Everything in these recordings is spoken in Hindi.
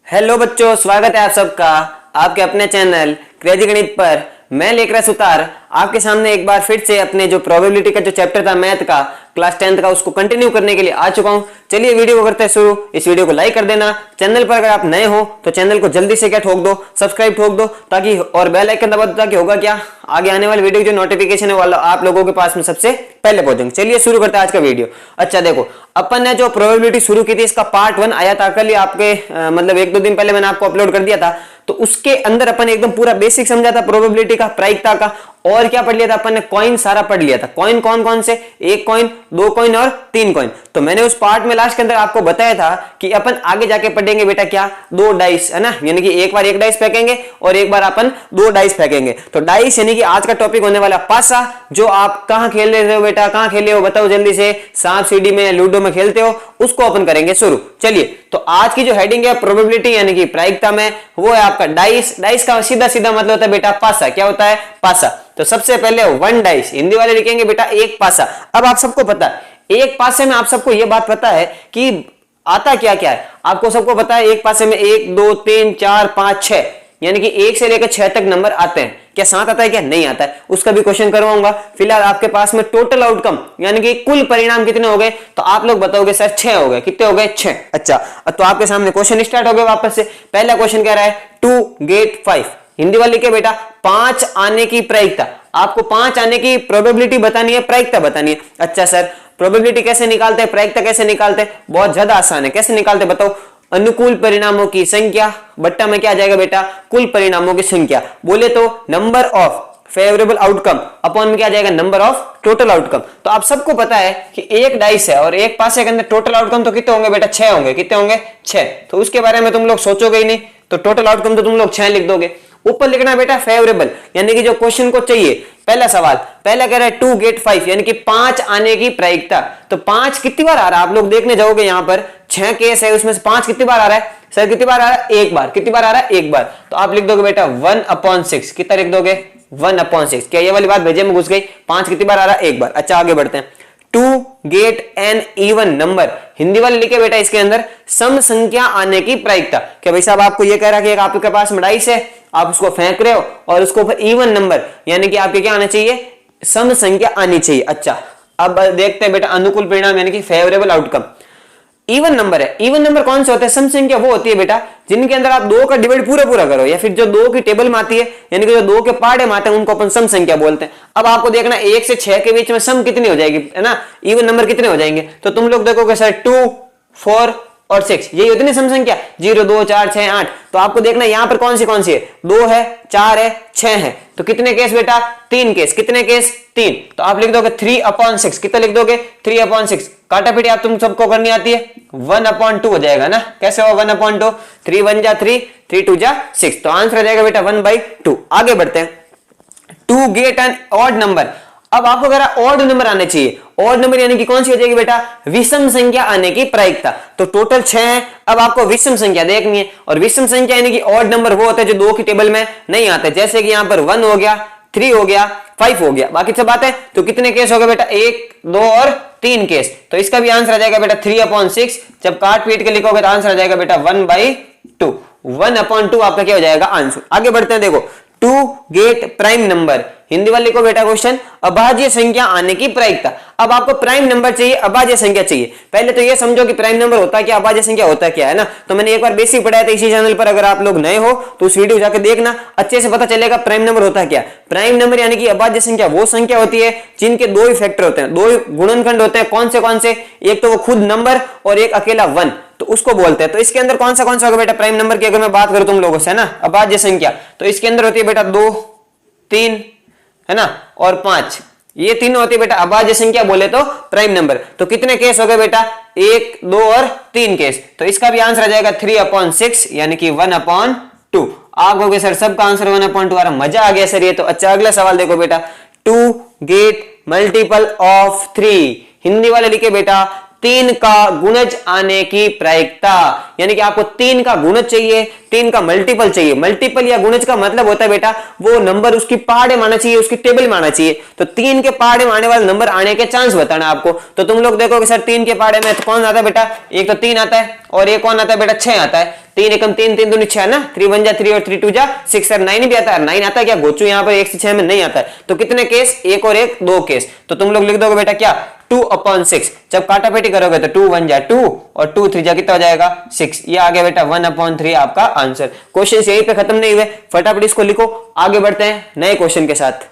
हेलो बच्चों, स्वागत है आप सबका आपके अपने चैनल क्रेजी गणित पर। मैं लेकर सुतार आपके सामने एक बार फिर से अपने जो प्रोबेबिलिटी का जो चैप्टर था मैथ का क्लास 10th का उसको कंटिन्यू करने के लिए आ चुका हूं। चलिए वीडियो को करते हैं शुरू। इस वीडियो को लाइक कर देना। चैनल पर अगर आप नए हो तो चैनल को जल्दी से क्या ठोक दो, सब्सक्राइब ठोक दो ताकि, और बेल आइकन दबा दो ताकि होगा क्या, आगे आने वाली वीडियो जो नोटिफिकेशन है वाला आप लोगों के पास में सबसे पहले पहुंचेंगे। चलिए शुरू करते हैं आज का वीडियो। अच्छा देखो, अपन ने जो प्रोबेबिलिटी शुरू की थी इसका पार्ट 1 आया था कल ही आपके मतलब 1-2 दिन पहले मैंने आपको अपलोड कर दिया था। तो उसके अंदर अपन एकदम पूरा बेसिक समझा था प्रोबेबिलिटी का, प्रायिकता का, और क्या पढ़ लिया था अपन ने, कॉइन सारा पढ़ लिया था। कॉइन कौन कौन से, 1 कॉइन, 2 कॉइन और 3 कॉइन। तो मैंने उस पार्ट में लास्ट के अंदर आपको बताया था कि अपन आगे जाके पढ़ेंगे बेटा क्या, 2 डाइस, है ना, यानी कि एक बार 1 डाइस फेंकेंगे और एक बार अपन 2 डाइस फेंकेंगे। तो डाइस यानी कि आज का टॉपिक होने वाला पासा, जो आप कहां खेल रहे हो बेटा, कहां खेले हो बताओ जल्दी से, सांप सीढ़ी में, लूडो में खेलते हो, उसको अपन करेंगे शुरू। चलिए, तो आज की जो हेडिंग है प्रोबेबिलिटी यानी कि प्रायिकता में, वो है आपका डाइस। डाइस का सीधा सीधा मतलब होता है बेटा पासा। क्या होता है? पासा। तो सबसे पहले 1 डाइस, हिंदी वाले लिखेंगे बेटा 1 पासा। अब आप सबको पता है एक पासे में, आप सबको यह बात पता है कि आता क्या क्या है, आपको सबको पता है एक पासे में 1 2 3 4 5 6 यानी कि 1 से लेकर 6 तक नंबर आते हैं। क्या 7 आता है? क्या नहीं आता है? उसका भी क्वेश्चन करवाऊंगा। फिलहाल आपके पास में टोटल आउटकम यानी कि कुल परिणाम कितने हो गए, तो आप लोग बताओगे सर 6 हो गए। कितने हो गए? 6। अच्छा, तो आपके सामने क्वेश्चन स्टार्ट हो गए वापस से। पहला क्वेश्चन कह रहा है 2 गेट 5। हिंदी वाले लिखे बेटा 5 आने की प्रायिकता। आपको 5 आने की प्रोबेबिलिटी बतानी है, प्रायिकता बतानी है। अच्छा सर, प्रोबेबिलिटी कैसे निकालते हैं, प्रायिकता कैसे निकालते हैं? बहुत ज्यादा आसान है। कैसे निकालते हैं बताओ? अनुकूल परिणामों की संख्या बट्टा में क्या आ जाएगा बेटा, कुल परिणामों की संख्या। बोले तो number of favourable outcome upon में क्या आ जाएगा, नंबर ऑफ टोटल आउटकम। तो आप सबको पता है कि एक डाइस है और एक पासे के अंदर टोटल आउटकम तो कितने होंगे बेटा, 6 होंगे। कितने होंगे? 6। तो उसके बारे में तुम लोग सोचोगे ही नहीं, तो टोटल आउटकम तो तुम लोग 6 लिख दोगे। ऊपर लिखना बेटा फेवरेबल, यानी कि जो क्वेश्चन को चाहिए। पहला सवाल, पहला कह रहा है 2 गेट 5 यानी कि 5 आने की प्रायिकता। तो 5 कितनी बार आ रहा है आप लोग देखने जाओगे, यहां पर 6 केस है, उसमें से 5 कितनी बार आ रहा है सर? कितनी बार आ रहा है? एक बार। कितनी बार आ रहा है? एक बार। तो आप लिख दोगे बेटा 1/6। कितना लिख दोगे? 1/6। क्या ये वाली बात भेजे में घुस गई? 5 कितनी बार आ रहा है? एक बार। अच्छा आगे बढ़ते हैं। 2 get an even number. Hindi वाले लिखे बेटा इसके अंदर सम संख्या आने की प्रायिकता। क्या भाई साहब आपको ये कह रहा है कि आपके पास डाइस है, आप उसको फेंक रहे हो और उसको ऊपर इवन नंबर यानी कि आपके क्या आना चाहिए, सम संख्या आनी चाहिए। अच्छा, अब देखते हैं बेटा अनुकूल परिणाम यानी कि फेवरेबल आउटकम। इवन नंबर है। इवन नंबर कौन से होते हैं? सम संख्या वो होती है बेटा जिनके अंदर आप 2 का डिवाइड पूरा पूरा करो, या फिर जो 2 की टेबल में आती है यानी कि जो 2 के पार्ट में आते हैं उनको अपन सम संख्या बोलते हैं। अब आपको देखना 1 से 6 के बीच में सम कितनी हो जाएगी, है ना, इवन नंबर कितने हो जाएंगे। तो तुम लोग देखोगे सर 2 4 और 6 यही होती है सम संख्या, 0 2 4 6 8। तो आपको देखना यहां पर कौन सी है, 2 है, 4 है, 6 है। तो कितने केस बेटा? 3 केस। कितने केस? 3। तो आप लिख दोगे 3/6। कितना लिख दोगे? 3/6। काटा पीटी आप तुम सबको करनी आती है, 1/2 हो जाएगा ना। कैसे हो 1/2? 3 1 जा 3, 3 2 जा 6। तो आंसर हो जाएगा बेटा 1/2। आगे बढ़ते हैं। 2 गेट एन ऑड नंबर। अब आपको कह रहा है ऑड नंबर आने चाहिए। ऑड नंबर यानी कि कौन सी हो जाएगी बेटा, विषम संख्या आने की प्रायिकता। तो टोटल 6 है, अब आपको विषम संख्या देखनी है। और विषम संख्या यानी कि ऑड नंबर वो होते हैं जो 2 की टेबल में नहीं आते, जैसे कि यहां पर 1 हो गया, 3 हो गया, 5 हो गया, बाकी सब बात है। तो कितने केस हो गए बेटा? 1 2 और 3 केस। तो इसका भी आंसर आ जाएगा बेटा 3/6। जब काट पीट के लिखोगे तो आंसर आ जाएगा बेटा 1/2। 1/2 आपका क्या हो जाएगा आंसर। आगे बढ़ते हैं। देखो 2 गेट प्राइम नंबर। हिंदी वाले को बेटा क्वेश्चन अभाज्य संख्या आने की प्रायिकता। अब आपको प्राइम नंबर चाहिए, अभाज्य संख्या चाहिए। पहले तो ये समझो कि प्राइम नंबर होता क्या, अभाज्य संख्या होता क्या, है ना। तो मैंने एक बार बेसिक पढ़ाया था इसी चैनल पर, अगर आप लोग नए हो तो उस वीडियो जाकर देखना, अच्छे से पता चलेगा प्राइम नंबर होता क्या। प्राइम नंबर यानी कि अभाज्य संख्या वो संख्या होती है जिनके 2 ही फैक्टर होते हैं, 2 गुणनखंड होते हैं। कौन से? एक तो वो खुद नंबर और एक अकेला 1, तो उसको बोलते हैं। तो इसके अंदर कौन सा होगा बेटा प्राइम नंबर की, अगर मैं बात करूं तुम लोगों से, है ना, अभाज्य संख्या, तो इसके अंदर होती है बेटा 2 3, है ना, और 5। ये तीनों होती है बेटा अभाज्य संख्या बोले तो प्राइम नंबर। तो कितने केस हो गए बेटा? 1 2 और 3 केस। तो इसका भी आंसर आ जाएगा 3/6 यानी कि 1/2। आप कहोगे सर सबका आंसर 1/2 आ रहा, मजा आ गया सर ये तो। अच्छा अगला सवाल देखो बेटा, 2 गेट मल्टीपल ऑफ 3। हिंदी वाले लिखे बेटा 3 का गुणज आने की प्रायिकता, यानी कि आपको 3 का गुणज चाहिए, 3 का मल्टीपल चाहिए। मल्टीपल या गुणज का मतलब होता है बेटा वो नंबर उसकी पहाड़े में आना चाहिए, उसकी टेबल में आना चाहिए। तो 3 के पहाड़े में आने वाले नंबर आने के चांस बताना आपको। तो तुम लोग देखोगे सर 3 के पहाड़े में तो कौन आता है बेटा, एक तो 3 आता है और एक कौन आता है बेटा 6 आता है। 3 एकम 3, 3 दूनी 6 ना, 3 1 जा 3 और 3 2 जा 6 और 9 भी आता है। 9 आता है क्या गोचू, यहाँ पर 1 से 6 में नहीं आता है। तो कितने केस, एक और एक, 2 केस। तो तुम लोग लिख दोगे बेटा क्या 2/6। जब काटापेटी करोगे तो 2 1 जा 2 और 2 3 जा कितना हो जाएगा 6। ये आ गया बेटा 1/3 आपका आंसर। क्वेश्चन यहीं पे खत्म नहीं हुए, फटाफट इसको लिखो, आगे बढ़ते हैं नए क्वेश्चन के साथ।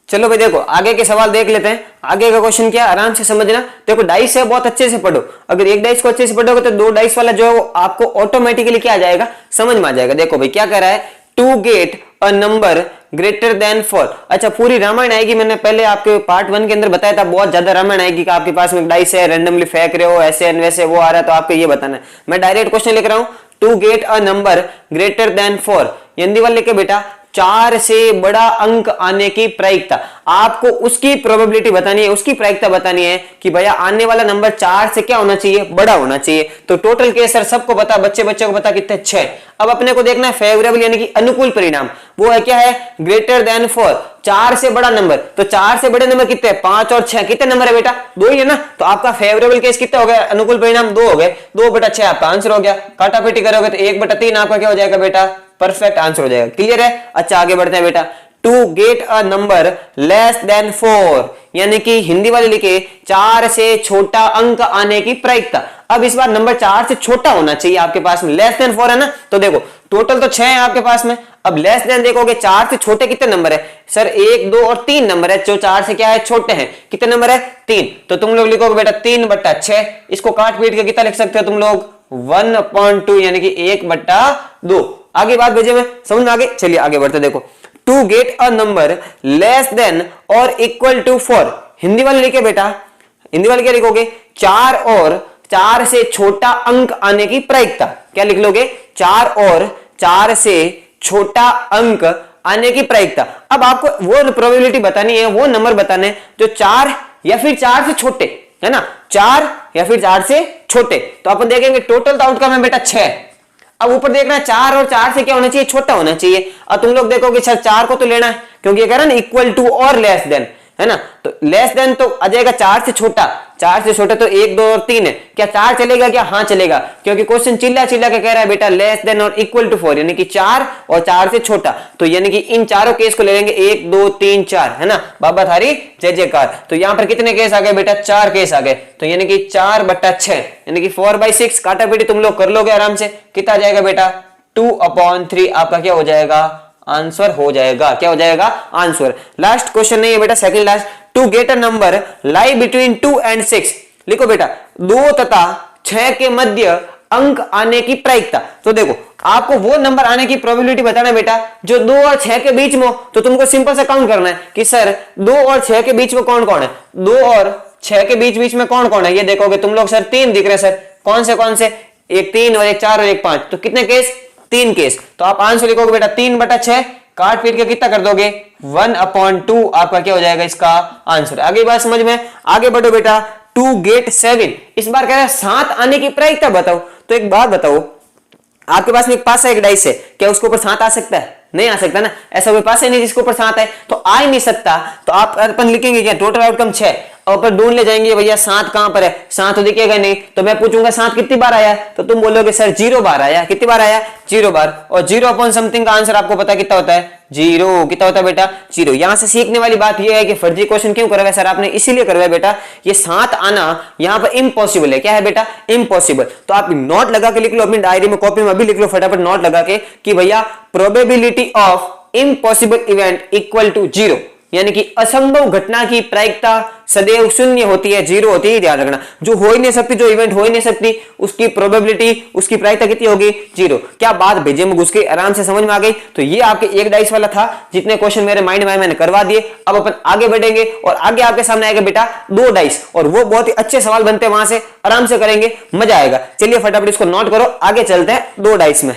चलो भाई देखो आगे के सवाल देख लेते हैं। आगे का क्वेश्चन क्या, आराम से समझना। देखो डाइस है, बहुत अच्छे से पढ़ो। अगर एक डाइस को अच्छे से पढ़ोगे तो 2 डाइस वाला जो है वो आपको ऑटोमेटिकली क्या आ जाएगा, समझ में आ जाएगा। देखो भाई क्या कह रहा है, to get a number greater than 4। अच्छा पूरी रामायण आएगी, मैंने पहले आपके पार्ट 1 के अंदर बताया था, बहुत ज्यादा रामायण आएगी कि आपके पास में डाइस है, रैंडमली फेंक रहे हो, ऐसे वैसे वो आ रहा है, तो आपको ये बताना है। मैं डायरेक्ट क्वेश्चन लिख रहा हूं, to get a number greater than 4। Hindi वाले लिखे बेटा 4 से बड़ा अंक आने की प्रायिकता। आपको उसकी प्रोबेबिलिटी बतानी है, उसकी प्रायिकता बतानी है कि भैया आने वाला नंबर 4 से क्या होना चाहिए, बड़ा होना चाहिए। तो टोटल केस सर सबको पता, बच्चे को पता कितने 6। अब अपने को देखना है फेवरेबल यानी कि अनुकूल परिणाम, वो है क्या है ग्रेटर देन 4, 4 से बड़ा नंबर। तो 4 से बड़े नंबर कितने, 5 और 6, कितने नंबर है बेटा 2 ही है ना। तो आपका फेवरेबल केस कितना हो गया, अनुकूल परिणाम 2 हो गए, 2/6 आपका आंसर हो गया। काटापेटी करोगे तो 1/3 आपका क्या हो जाएगा बेटा, परफेक्ट आंसर हो जाएगा। क्लियर है। अच्छा आगे बढ़ते हैं बेटा, to get a number less than 4, यानी कि हिंदी वाले लिखे 4 से छोटा अंक आने की प्रायिकता। अब इस बार नंबर 4 से छोटा होना चाहिए आपके पास में, लेस देन 4 है ना। तो देखो टोटल तो 6 है आपके पास में, अब लेस देन देखोगे 4 से छोटे कितने नंबर है सर, 1 2 और 3 नंबर है जो 4 से क्या है छोटे हैं। कितने नंबर है 3। तो तुम लोग लिखोगे बेटा 3/6। इसको काट पीट के कितना लिख सकते हो तुम लोग 1/2, यानी कि 1/2। आगे बात भेजे में समझ में आगे। चलिए आगे बढ़ते देखो, to get a number less than और इक्वल टू 4। हिंदी वाले लिखे बेटा, हिंदी वाले क्या लिखोगे 4 और 4 से छोटा अंक आने की प्रायिकता। क्या लिख लोगे 4 और 4 से छोटा अंक आने की प्रायिकता। अब आपको वो प्रोबेबिलिटी बतानी है, वो नंबर बताने हैं जो 4 या फिर 4 से छोटे है ना, 4 या फिर 4 से छोटे। तो अपन देखेंगे टोटल तो आउटकम है बेटा 6। अब ऊपर देखना है 4 और 4 से क्या होना चाहिए, छोटा होना चाहिए। अब तुम लोग देखोगे सर 4 को तो लेना है क्योंकि ये कह रहा है ना इक्वल टू और लेस देन, है ना। तो लेस देन तो आ जाएगा 4 से छोटा, 4 से छोटा तो 1 2 और 3 है। क्या 4 चलेगा क्या, हाँ चलेगा, क्योंकि क्वेश्चन चिल्ला चिल्ला के कह रहा है बेटा लेस देन और इक्वल टू 4, यानी कि 4 और 4 से छोटा। तो यानी कि इन चारों केस को ले लेंगे 1 2 3 4, है ना। बाबा थारी जय जयकार। तो यहां पर कितने केस आ गए बेटा, 4 केस आ गए। तो यानी कि 4/6 यानी कि 4/6 काटापीटी तुम लोग कर लोगे आराम से। कितना आ जाएगा बेटा 2/3 आपका क्या हो जाएगा, आंसर हो जाएगा। क्या हो जाएगा, आंसर। लास्ट क्वेश्चन नहीं है बेटा, second last, to get a number lie between 2 and 6। लिखो बेटा 2 तथा 6 के मध्य अंक आने की प्रायिकता। तो देखो आपको वो नंबर आने की प्रोबेबिलिटी बताना है बेटा जो 2 और 6 के बीच में हो। तो तुमको सिंपल सा काउंट करना है कि सर 2 और 6 के बीच में कौन कौन है, 2 और 6 के बीच में कौन कौन है। ये देखोगे तुम लोग सर 3 दिख रहे सर, कौन से, एक 3 और एक 4 और एक 5। तो कितने केस, 3 केस। तो आप आंसर लिखोगे बेटा 3/6, काट पीट के कितना कर दोगे 1/2 आपका क्या हो जाएगा इसका आंसर। आगे बात समझ में, आगे बढ़ो बेटा, टू गेट 7। इस बार कह रहा है 7 आने की प्रायिकता बताओ। तो एक बात बताओ, आपके पास में एक पासा एक डाइस है, क्या उसके ऊपर 7 आ सकता है, नहीं आ सकता ना। ऐसा कोई पास ही नहीं जिसके ऊपर 7 है, तो आ ही नहीं सकता। तो आप अपन लिखेंगे क्या, टोटल आउटकम 6 और ऊपर ढूंढ ले जाएंगे भैया 7 कहां पर है, 7 तो दिखेगा नहीं। तो मैं पूछूंगा 7 कितनी बार आया, तो तुम बोलोगे सर 0 बार आया। कितनी बार आया, 0 बार। और 0/समथिंग का आंसर आपको पता कितना होता है, 0। कितना होता है बेटा, 0। यहां से सीखने वाली बात यह है कि फर्जी क्वेश्चन क्यों करवाया सर आपने, इसीलिए करवाया बेटा ये 7 आना यहां पर इम्पॉसिबल है। क्या है बेटा, इम्पॉसिबल। तो आप नोट लगा के लिख लो अपनी डायरी में, कॉपी में अभी लिख लो फटाफट नोट लगा के कि भैया probability of impossible event equal to 0, यानी कि असंभव घटना की प्रायिकता सदैव 0 होती है, 0 होती है। ध्यान रखना, जो हो ही नहीं सकती, जो इवेंट हो ही नहीं सकती, उसकी प्रोबेबिलिटी, उसकी प्रायिकता कितनी होगी, 0। क्या बात भेजे में घुस के आराम से समझ में आ गई। तो ये आपके एक डाइस वाला था, जितने क्वेश्चन मेरे माइंड में मैंने करवा दिए। अब अपन आगे बढ़ेंगे और आगे आपके सामने आएगा बेटा 2 डाइस, और वो बहुत ही अच्छे सवाल बनते हैं, वहां से आराम से करेंगे, मजा आएगा। चलिए फटाफट इसको नोट करो, आगे चलते हैं 2 डाइस में।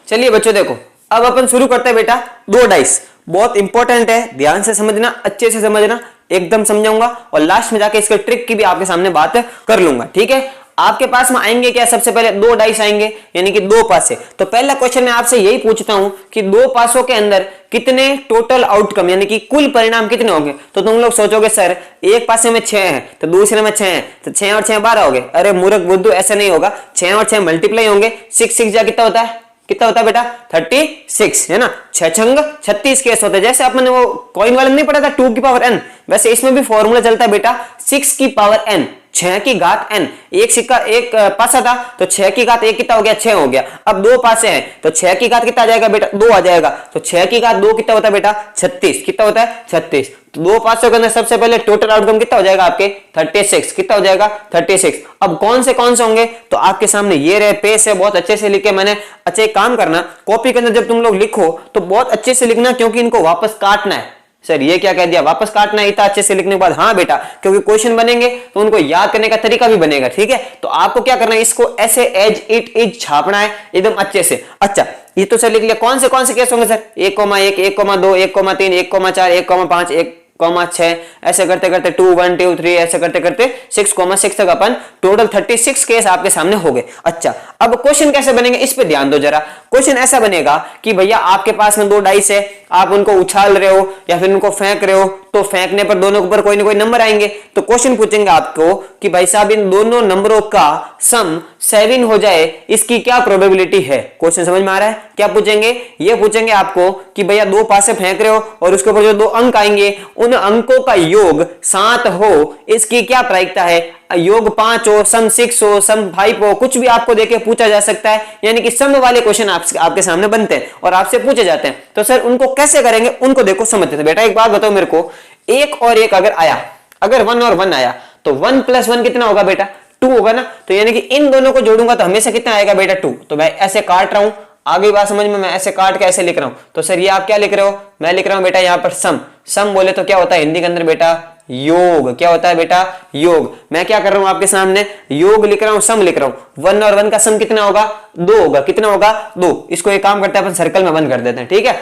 चलिए बच्चों देखो, अब अपन शुरू करते हैं बेटा 2 डाइस। बहुत इंपॉर्टेंट है, ध्यान से समझना, अच्छे से समझना, एकदम समझाऊंगा और लास्ट में जाके इसके ट्रिक की भी आपके सामने बात कर लूंगा। ठीक है, आपके पास में आएंगे क्या, सबसे पहले 2 डाइस आएंगे यानी कि 2 पासे। तो पहला क्वेश्चन मैं आपसे यही पूछता हूं कि 2 पासों के अंदर कितने टोटल आउटकम यानी कि कुल परिणाम कितने होंगे। तो तुम लोग सोचोगे सर एक पासे में 6 है तो दूसरे में 6 है तो 6 और 6 12 हो गए। अरे मूर्ख बुद्धू, ऐसा नहीं होगा, 6 और 6 मल्टीप्लाई होंगे। 6 6 जा कितना होता है, कितना होता है बेटा 36 है ना। 6 छंग 36 केस होते हैं। जैसे आपने वो कॉइन वाले नहीं पढ़ा था 2 की पावर n, वैसे इसमें भी फॉर्मूला चलता है बेटा 6 की पावर n, 6 की घात n। एक सिक्का एक पासा था तो 6 की घात 1 कितना हो गया 6 हो गया। अब 2 पासे हैं तो 6 की घात कितना आ जाएगा बेटा 2 आ जाएगा। तो 6 की घात 2 कितना होता है बेटा 36, कितना होता है 36। तो 2 पासों के अंदर सबसे पहले टोटल आउटकम कितना हो जाएगा आपके 36, कितना हो जाएगा 36। अब कौन से होंगे तो आपके सामने ये रहे, पेज है बहुत अच्छे से लिखे मैंने। अच्छा एक काम करना, कॉपी के अंदर जब तुम लोग लिखो तो बहुत अच्छे से लिखना क्योंकि इनको वापस काटना है। सर ये क्या कह दिया, वापस काटना है इतना अच्छे से लिखने के बाद। हाँ बेटा, क्योंकि क्वेश्चन बनेंगे तो उनको याद करने का तरीका भी बनेगा। ठीक है, तो आपको क्या करना है, इसको ऐसे एज इट इज छापना है एकदम अच्छे से। अच्छा ये तो सर लिख लिया, कौन से केस होंगे सर 1,1 1,2 1,3 1,4 1,5 1,6 ऐसे करते करते 2 1 2 3 ऐसे करते करते 6,6 तक अपन टोटल 36 केस आपके सामने हो गए। अच्छा अब क्वेश्चन कैसे बनेंगे इस पे ध्यान दो जरा। क्वेश्चन ऐसा बनेगा कि भैया आपके पास में 2 डाइस है, आप उनको उछाल रहे हो या फिर उनको फेंक रहे हो, तो फेंकने पर दोनों के ऊपर कोई ना कोई नंबर आएंगे। तो क्वेश्चन पूछेंगे आपको कि भाई साहब इन दोनों नंबरों का सम 7 हो जाए, इसकी क्या प्रोबेबिलिटी है। क्वेश्चन समझ में आ रहा है, क्या पूछेंगे, ये पूछेंगे आपको कि भैया 2 पासे फेंक रहे हो और उसके ऊपर जो 2 अंक आएंगे उन अंकों का योग 7 हो, इसकी क्या प्रायिकता है। योग 5 हो, सम 6 हो, सम 5 हो, कुछ भी आपको देके पूछा जा सकता है। यानी कि सम वाले क्वेश्चन आपके सामने बनते हैं और आपसे पूछे जाते हैं। तो सर उनको कैसे करेंगे, उनको देखो समझते थे। बेटा एक बात बताओ मेरे को, 1 और 1 अगर आया, अगर 1 और 1 आया तो 1 + 1 कितना होगा बेटा 2 होगा ना। तो यानी कि इन दोनों को जोड़ूंगा तो हमेशा कितना आएगा बेटा 2। तो मैं ऐसे काट रहा हूं, आगे बात समझ में, मैं ऐसे काट के ऐसे लिख रहा हूं। तो सर ये आप क्या लिख रहे हो, मैं लिख रहा हूं बेटा यहां पर सम। सम बोले तो क्या होता है हिंदी के अंदर बेटा योग। क्या होता है बेटा योग। मैं क्या कर रहा हूं आपके सामने योग लिख रहा हूं, सम लिख रहा हूं। 1 और 1 का सम कितना होगा 2 होगा। कितना होगा 2। इसको एक काम करते हैं अपन सर्कल में बंद कर देते हैं। ठीक है,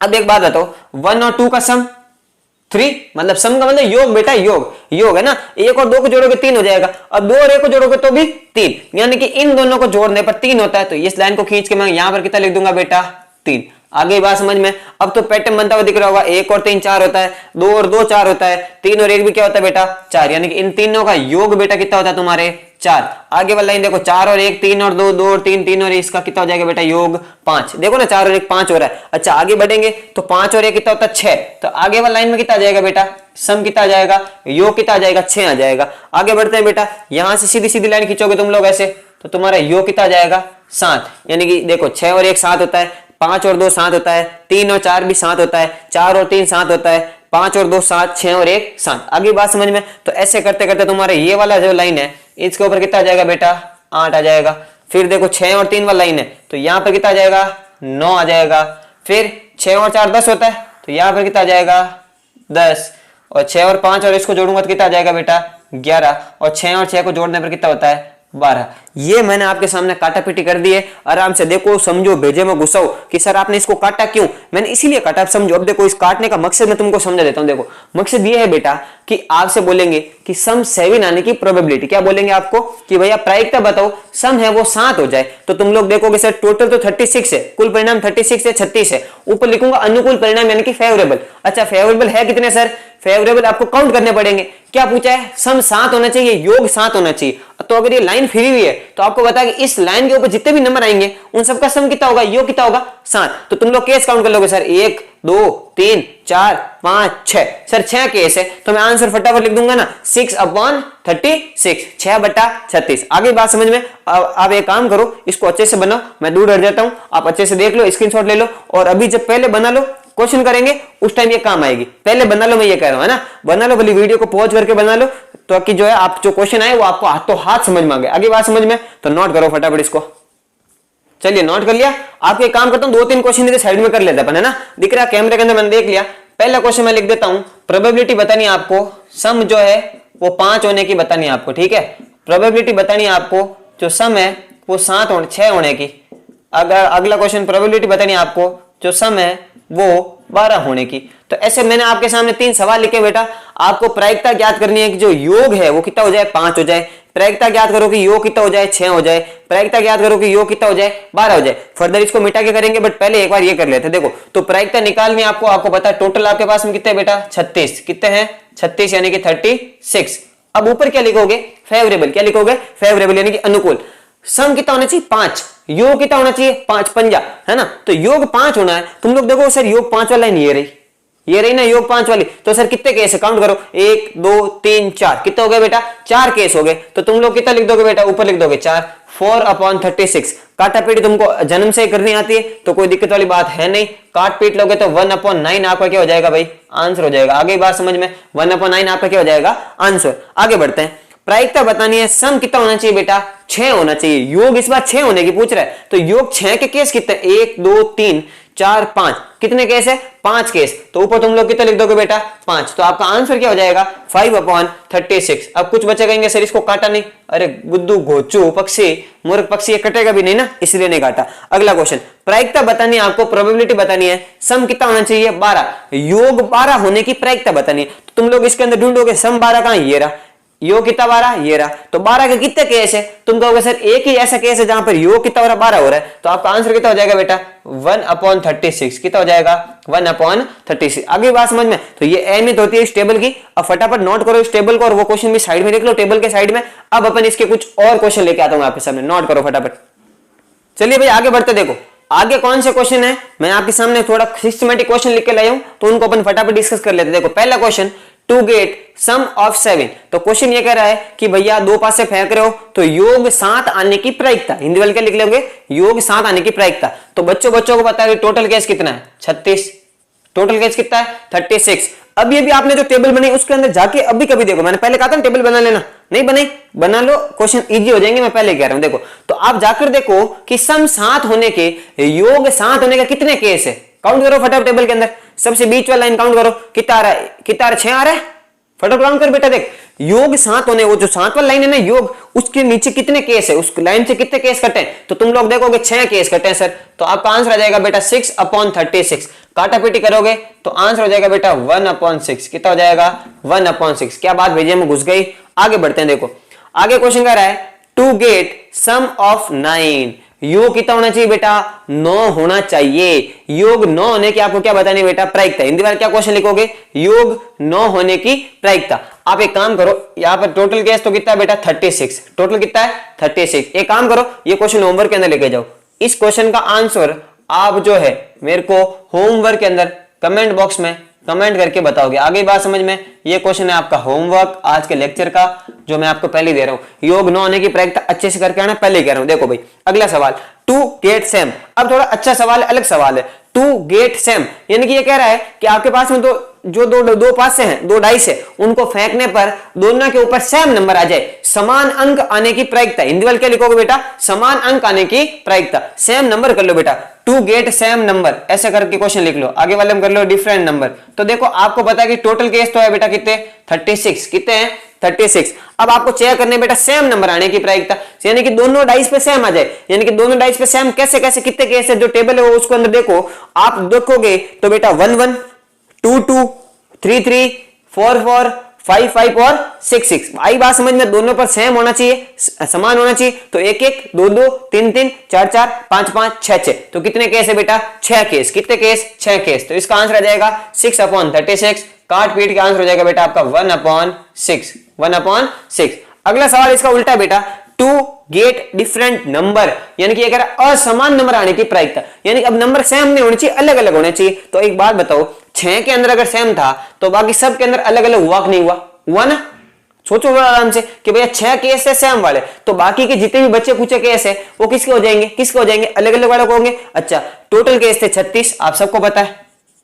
अब एक बात बताओ 1 और 2 का सम 3, मतलब सम का मतलब योग बेटा योग। योग है ना, 1 और 2 को जोड़ोगे 3 हो जाएगा, और 2 और 1 को जोड़ोगे तो भी 3, यानी कि इन दोनों को जोड़ने पर 3 होता है। तो इस लाइन को खींच के मैं यहां पर कितना लिख दूंगा बेटा 3। आगे बात समझ में। अब तो पैटर्न बनता हुआ दिख रहा होगा, 1 और 3 4 होता है, 2 और 2 4 होता है, 3 और 1 भी क्या होता है बेटा 4, यानी कि इन तीनों का योग बेटा कितना होता है तुम्हारे 4। आगे वाला लाइन देखो 4 और 1 3 और 2 2 और 3 3 और इसका कितना हो जाएगा बेटा योग 5। देखो ना 4 और 1 5 हो रहा है। अच्छा आगे बढ़ेंगे तो 5 और 1 कितना होता है 6। तो आगे वाला लाइन में कितना आ जाएगा बेटा सम कितना आ जाएगा, योग कितना आ जाएगा 6 आ जाएगा। आगे बढ़ते हैं बेटा, यहां से सीधी सीधी लाइन खींचोगे तुम लोग ऐसे तो तुम्हारा योग कितना आ जाएगा 7, यानी कि देखो 6 और 1 7 होता है, 5 और 2 7 होता है, 3 और 4 भी 7 होता है, 4 और 3 7 होता है, 5 और 2 7, 6 और 1 7। आगे बात समझ में। तो ऐसे करते करते तुम्हारे ये वाला जो लाइन है इसके ऊपर कितना आ जाएगा बेटा 8 आ जाएगा। फिर देखो 6 और 3 वाला लाइन है तो यहाँ पर कितना आ जाएगा 9 आ जाएगा। फिर 6 और 4 10 होता है तो यहाँ पर कितना आ जाएगा 10, और 6 और 5 और इसको जोड़ूंगा तो कितना आ जाएगा बेटा 11, और 6 और 6 को जोड़ने पर कितना होता है 12। ये मैंने आपके सामने काटा पीटी कर दी है। आराम से देखो समझो, भेजे में घुसाओ कि सर आपने इसको काटा क्यों। मैंने इसीलिए काटा, आप समझो। अब देखो इस काटने का मकसद मैं तुमको समझा देता हूं। देखो मकसद ये है बेटा कि आपसे बोलेंगे कि सम 7 आने की प्रोबेबिलिटी, क्या बोलेंगे आपको कि भैया प्रायिकता बताओ सम है वो 7 हो जाए। तो तुम लोग देखोगे सर टोटल तो 36 है, कुल परिणाम 36 है 36 है, ऊपर लिखूंगा अनुकूल परिणाम यानी कि फेवरेबल। अच्छा फेवरेबल है कितने सर, फेवरेबल आपको काउंट करने पड़ेंगे। क्या पूछा है सम 7 होना चाहिए, योग 7 होना चाहिए। तो अगर ये लाइन फ्री हुई है तो आपको बता कि इस लाइन के ऊपर जितने भी नंबर आएंगे उन सबका सम कितना होगा, योग कितना होगा 7। तो तुम लोग केस काउंट कर लोगे सर 1 2 3 4 5 6, सर 6 केस है तो मैं आंसर फटाफट लिख दूंगा ना 6/36, 6/36। आगे बात समझ में। आप एक काम करो इसको अच्छे से बनाओ, मैं दूर हट जाता हूं, आप अच्छे से देख लो, स्क्रीनशॉट ले लो, और अभी जब पहले बना लो क्वेश्चन करेंगे उस टाइम ये काम आएगी। पहले बना लो, मैं ये कह रहा हूं है ना, बना लो, भले वीडियो को पॉज करके बना लो तो कि जो है आप जो क्वेश्चन आए वो आपको हाथों हाथ समझ में आ गए। आगे बात समझ में तो नोट करो फटाफट इसको। चलिए नोट कर लिया। आपको एक काम करता हूं 2-3 क्वेश्चन इधर साइड में कर लेते अपन है ना, दिख रहा है कैमरे के अंदर, मैंने देख लिया। पहला क्वेश्चन मैं लिख देता हूं, प्रोबेबिलिटी बतानी है आपको, सम जो है वो 5 होने की बतानी है आपको। ठीक है, प्रोबेबिलिटी बतानी है आपको जो सम है वो 6 होने की। अगर अगला क्वेश्चन प्रोबेबिलिटी बतानी है आपको जो सम है वो 12 होने की। तो ऐसे मैंने आपके सामने 3 सवाल लिखे बेटा, आपको प्रायिकता ज्ञात करनी है कि जो योग है वो कितना हो जाए 5 हो जाए, प्रायिकता ज्ञात करो कि योग कितना हो जाए 6 हो जाए, प्रायिकता ज्ञात करो कि योग कितना हो जाए 12 हो जाए। फर्दर इसको मिटा के करेंगे, बट पहले एक बार ये कर लेते हैं। देखो तो प्रायिकता निकालनी है आपको पता है टोटल आपके पास में कितने बेटा 36, कितने हैं 36 यानी कि 36। अब ऊपर क्या लिखोगे फेवरेबल, क्या लिखोगे फेवरेबल यानी कि अनुकूल। सम कितना होना चाहिए 5, योग कितना होना चाहिए 5 पंजा, है ना। तो योग 5 होना है। तुम लोग देखो सर योग 5 वाला नहीं, ये रही ना योग 5 वाली। तो सर कितने केस है काउंट करो 1 2 3 4, कितने हो गए बेटा 4 केस हो गए। तो तुम लोग कितना लिख दोगे बेटा ऊपर लिख दोगे 4, 4/36। काटा पीट तुमको जन्म से करनी आती है तो कोई दिक्कत वाली बात है नहीं, काट पीट लोगे तो 1/9 आपका क्या हो जाएगा भाई आंसर हो जाएगा। आगे बात समझ में 1/9 आपका क्या हो जाएगा आंसर। आगे बढ़ते हैं, प्रायिकता बतानी है। सम कितना होना चाहिए बेटा 6 होना चाहिए। योग इस बार 6 होने की पूछ रहा है, तो योग 6 के केस कितने 1 2 3 4 5, कितने केस है 5 केस। तो ऊपर तुम लोग कितना लिख दोगे बेटा 5। तो आपका आंसर क्या हो जाएगा 5/36। अब कुछ बच्चे कहेंगे सर इसको काटा नहीं, अरे गुद्दू घोचू पक्षी मूर्ख पक्षी ये कटेगा भी नहीं ना, इसलिए नहीं काटा। अगला क्वेश्चन, प्रायिकता बतानी है आपको, प्रोबेबिलिटी बतानी है। सम कितना होना चाहिए 12, योग 12 होने की प्रायिकता बतानी है। तो तुम लोग इसके अंदर ढूंढोगे सम 12 कहां, ये रहा, योग कितना 12 ये रहा। तो 12 के कितने केस है, तुम कहोगे सर एक ही ऐसा केस है जहां पर योग कितना हो रहा 12 हो रहा है। तो आपका आंसर कितना हो जाएगा बेटा 1/36, कितना हो जाएगा 1/36। आगे बात समझ में। तो ये अहमियत होती है इस टेबल की। अब फटाफट नोट करो इस टेबल को और वो क्वेश्चन भी साइड में लिख लो टेबल के साइड में। अब अपन इसके कुछ और क्वेश्चन लेके आता हूं आपके सामने, नोट करो फटाफट। चलिए भाई आगे बढ़ते, देखो आगे कौन से क्वेश्चन है, मैं आपके सामने थोड़ा सिस्टमैटिक क्वेश्चन लिख के लाया हूं, तो उनको अपन फटाफट डिस्कस कर लेते हैं। देखो पहला question, to get sum of 7। तो क्वेश्चन ये कह रहा है कि भैया दो पास से फेंक रहे हो तो योग 7 आने की प्रायिकता, हिंदी वाले क्या लिख लेंगे योग 7 आने की प्रायिकता। तो बच्चों को पता है टोटल केस कितना है 36, टोटल केस कितना है 36। अब ये भी आपने जो टेबल बनाई उसके अंदर जाके अभी कभी देखो, मैंने पहले कहा था ना टेबल बना लेना, नहीं बनाई बना लो, क्वेश्चन इजी हो जाएंगे, मैं पहले कह रहा हूं। देखो तो आप जाकर देखो कि सम 7 होने के योग 7 होने का कितने केस है, काउंट करो फटाफट टेबल के अंदर। सबसे बीच वाला लाइन काउंट करो कितना आ रहा है, कितना 6 आ रहा है, फटाफट काउंट कर बेटा। देख योग 7 होने, वो जो 7 वाला लाइन है ना योग, उसके नीचे कितने केस है, उस लाइन से कितने केस कटे, तो तुम लोग देखोगे 6 केस कटे हैं सर। तो आपका आंसर आ जाएगा बेटा 6/36। काटा पीटी करोगे तो आंसर हो जाएगा बेटा 1/6। कितना हो जाएगा 1/6। क्या बात भेजिए में घुस गई। आगे बढ़ते हैं, देखो आगे क्वेश्चन कह रहा है टू गेट सम ऑफ 9। योग कितना होना चाहिए बेटा 9 होना चाहिए। योग 9 होने की आपको क्या बतानी है बेटा प्रायिकता। हिंदी में क्या क्वेश्चन लिखोगे योग 9 होने की प्रायिकता। आप एक काम करो, यहां पर टोटल केस तो कितना है बेटा 36, टोटल कितना है 36। एक काम करो ये क्वेश्चन होमवर्क के अंदर लेके जाओ। इस क्वेश्चन का आंसर आप जो है मेरे को होमवर्क के अंदर कमेंट बॉक्स में कमेंट करके बताओगे। आगे बात समझ में। ये क्वेश्चन है आपका होमवर्क आज के लेक्चर का, जो मैं आपको पहले दे रहा हूं। योग 9 होने की प्रायिकता अच्छे से करके आना, पहले कह रहा हूं। देखो भाई अगला सवाल, टू गेट सेम। अब थोड़ा अच्छा सवाल है, अलग सवाल है। टू गेट सेम यानी कि ये कह रहा है कि आपके पास में तो जो दो पास से हैं, दो डाइस है, उनको फेंकने पर दोनों के ऊपर सेम नंबर आ जाए, समान अंक आने की प्रायिकता। हिंदी वाले क्या लिखोगे बेटा समान अंक आने की प्रायिकता। सेम नंबर कर लो बेटा, टू गेट सेम नंबर, ऐसे करके क्वेश्चन लिख लो। आगे वाले में कर लो डिफरेंट नंबर। तो देखो आपको पता है कि टोटल केस तो है बेटा कितने 36, कितने हैं 36। अब आपको चेक करने बेटा सेम नंबर आने की प्रायिकता, यानी कि दोनों डाइस पे सेम आ जाए। यानी कि दोनों डाइस पे सेम कैसे कैसे कितने केस है, जो टेबल है वो उसको अंदर देखो। आप देखोगे तो बेटा 1 1 2 2 3 3 4 4 5 5 और 6 6। आई बात समझ में, दोनों पर सेम होना चाहिए, समान होना चाहिए। तो 1 1 2 2 3 3 4 4 5 5 6 6। तो कितने केस है बेटा 6 केस। कितने केस 6 केस। तो इसका आंसर आ जाएगा 6/36। काट पीट के आंसर हो जाएगा बेटा आपका 1/6, 1/6। अगला सवाल इसका उल्टा है बेटा, टू गेट डिफरेंट नंबर, यानी कि ये कह रहा है असमान नंबर आने की प्रायिकता। यानी कि अब नंबर सेम नहीं होने चाहिए, अलग अलग होने चाहिए। तो एक बात बताओ 6 के अंदर अगर सेम था तो बाकी सब के अंदर अलग अलग हुआ कि नहीं हुआ, हुआ ना। सोचो थोड़ा आराम से कि भैया 6 केस है सेम वाले, तो बाकी के जितने भी बच्चे पूछे केस है वो किसके हो जाएंगे, किसके हो जाएंगे, अलग अलग वाले को होंगे। अच्छा टोटल केस थे 36, आप सबको पता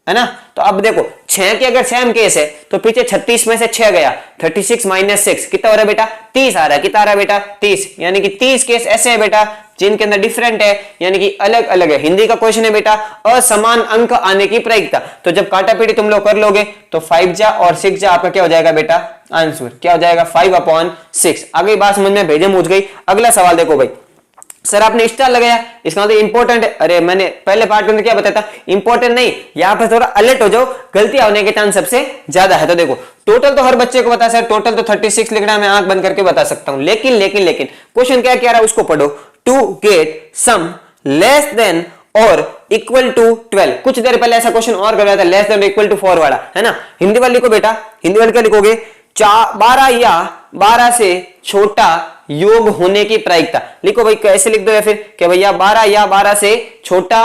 है ना। तो अब देखो 6 के अगर सेम केस है तो पीछे 36 में से 6 गया, 36 - 6 कितना हो रहा है बेटा 30 आ रहा है। कितना आ रहा है बेटा 30। यानी कि 30 केस ऐसे है बेटा जिनके अंदर डिफरेंट है, यानी कि अलग अलग है। हिंदी का क्वेश्चन है बेटा असमान अंक आने की प्रायिकता। तो जब काटा पीटी तुम लोग कर लोगे तो 5 जा और 6 जा आपका क्या हो जाएगा बेटा आंसर, क्या हो जाएगा 5/6। आगे बात समझ में भेजे मुझ गई। अगला सवाल देखो भाई, सर आपने स्टार लगाया, इसका मतलब इंपॉर्टेंट है। अरे मैंने पहले पार्ट के अंदर क्या बताया था, इंपॉर्टेंट नहीं, यहां पर थोड़ा अलर्ट हो जाओ, गलतियां होने के चांस सबसे ज्यादा है। तो देखो टोटल तो हर बच्चे को पता है सर, टोटल तो 36 लिखना है, मैं आंख बंद करके बता सकता हूं, लेकिन लेकिन लेकिन क्वेश्चन क्या कह रहा है उसको पढ़ो। To get sum less than और इक्वल टू 12, कुछ देर पहले ऐसा क्वेश्चन और करवाया था, लेस देन इक्वल टू 4 वाला, है ना। हिंदी वाले लिखो बेटा, हिंदी वाले क्या लिखोगे, 12 या 12 से छोटा योग होने की प्रायिकता। लिखो भाई, कैसे लिख दो, या फिर कि भैया 12 या 12 से छोटा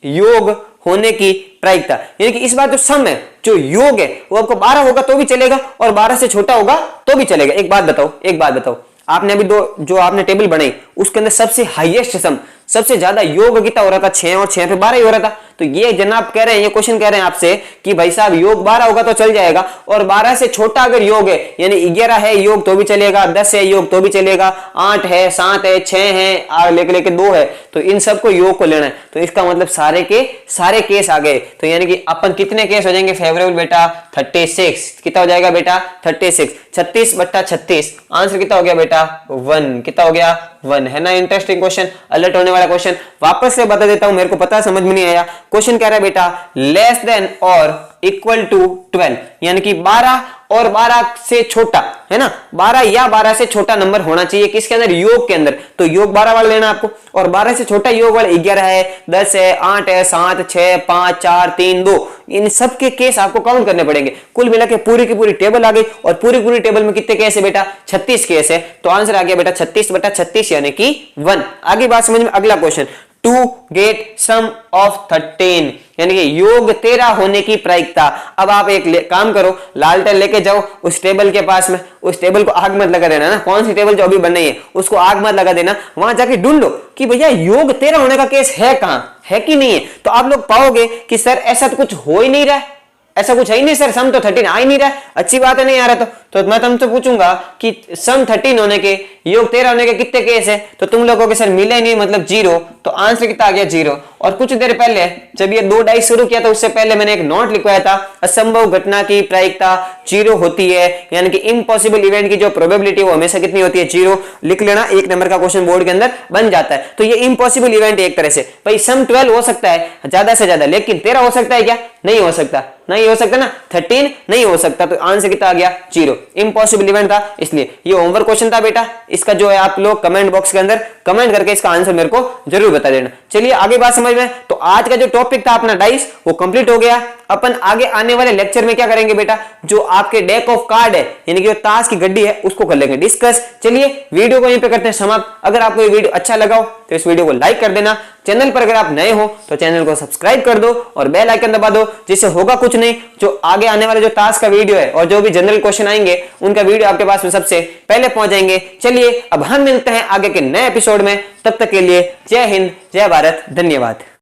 योग होने की प्रायिकता, यानी कि इस बार जो सम है, जो योग है, वो आपको 12 होगा तो भी चलेगा और 12 से छोटा होगा तो भी चलेगा। एक बात बताओ, आपने अभी दो जो आपने टेबल बनाई उसके अंदर सबसे हाईएस्ट सम, सबसे ज्यादा योग कितना हो रहा था, 6 और 6 पे 12 ही हो रहा था। तो ये जनाब कह रहे हैं, ये क्वेश्चन कह रहे हैं आपसे कि भाई साहब योग 12 होगा तो चल जाएगा, और 12 से छोटा अगर योग है, यानी 11 है योग तो भी चलेगा, 10 है योग तो भी चलेगा, 8 है, 7 है, 6 है, लेके 2 है, तो इन सबको योग को लेना है। तो इसका मतलब सारे के सारे केस आ गए। तो यानी कि अपन कितने केस हो जाएंगे फेवरेबल बेटा, 36। कितना हो जाएगा बेटा, 36, 36/36, आंसर कितना हो गया बेटा, 1। कितना हो गया, 1, है ना। इंटरेस्टिंग क्वेश्चन, अलर्ट होने वाला क्वेश्चन। वापस से बता देता हूं, मेरे को पता समझ में नहीं आया। क्वेश्चन कह रहा है बेटा लेस देन और इक्वल टू 12, यानी कि 12 और 12 से छोटा, है ना, 12 या 12 से छोटा नंबर होना चाहिए किसके अंदर, योग के अंदर। तो योग 12 वाला लेना आपको, और 12 से छोटा योग वाला 11 है, 10 है, 8 है, 7, 6, 5, 4, 3, 2, इन सब के केस आपको काउंट करने पड़ेंगे। कुल मिला के पूरी की पूरी टेबल आ गई, और पूरी टेबल में कितने केस है बेटा, 36 केस है। तो आंसर आ गया बेटा 36/36 यानी कि 1। आगे बात समझ में, अगला question, to get sum of 13, यानी कि योग 13 होने की प्रायिकता। अब आप एक काम करो, लालटेन लेके जाओ उस टेबल के पास में, उस टेबल को आग मत लगा देना ना, कौन सी टेबल जो अभी बन रही है उसको आग मत लगा देना, वहां जाके ढूंढो कि भैया योग 13 होने का केस है कहां, है कि नहीं है। तो आप लोग पाओगे कि सर ऐसा तो कुछ हो ही नहीं रहा है, ऐसा कुछ है ही नहीं सर, सम तो 13 आ ही नहीं रहा है। अच्छी बात है, नहीं आ रहा तो मैं तुमसे पूछूंगा कि सम 13 होने के, योग 13 होने के कितने केस है, तो तुम लोगों के सर मिले नहीं, मतलब 0। तो आंसर कितना आ गया, 0। और कुछ देर पहले जब ये 2 डाइस शुरू किया था उससे पहले मैंने एक नोट लिखवाया था, असंभव घटना की प्रायिकता 0 होती है, यानी कि इम्पॉसिबल इवेंट की जो प्रोबेबिलिटी वो हमेशा कितनी होती है, 0। लिख लेना, 1 नंबर का क्वेश्चन बोर्ड के अंदर बन जाता है। तो ये इम्पॉसिबल इवेंट एक तरह से, भाई सम 12 हो सकता है ज्यादा से ज्यादा, लेकिन 13 हो सकता है क्या, नहीं हो सकता, नहीं हो सकता ना, 13 नहीं हो सकता। तो आंसर कितना आ गया, 0। इम्पॉसिबल इवेंट था, इसलिए ये होमवर्क क्वेश्चन था बेटा। इसका जो है आप लोग कमेंट बॉक्स के अंदर कमेंट करके इसका आंसर मेरे को जरूर बता देना। चलिए आगे बात समझ में। तो आज का जो टॉपिक था अपना डाइस, वो कंप्लीट हो गया। अपन आगे आने वाले लेक्चर में क्या करेंगे बेटा, जो आपके डेक ऑफ कार्ड है, यानी कि जो ताश की गड्डी है, उसको कर लेंगे डिस्कस। चलिए वीडियो को यहीं पे करते हैं समाप्त। अगर आपको ये वीडियो अच्छा लगा हो तो इस वीडियो को लाइक कर देना। चैनल पर अगर आप नए हो तो चैनल को सब्सक्राइब कर दो और बेल आइकन दबा दो, जिससे होगा कुछ नहीं, जो आगे आने वाले जो ताश का वीडियो है और जो भी जनरल क्वेश्चन आएंगे उनका वीडियो आपके पास में सबसे पहले पहुंच जाएंगे। चलिए अब हम मिलते हैं आगे के नए एपिसोड में, तब तक के लिए जय हिंद, जय भारत, धन्यवाद।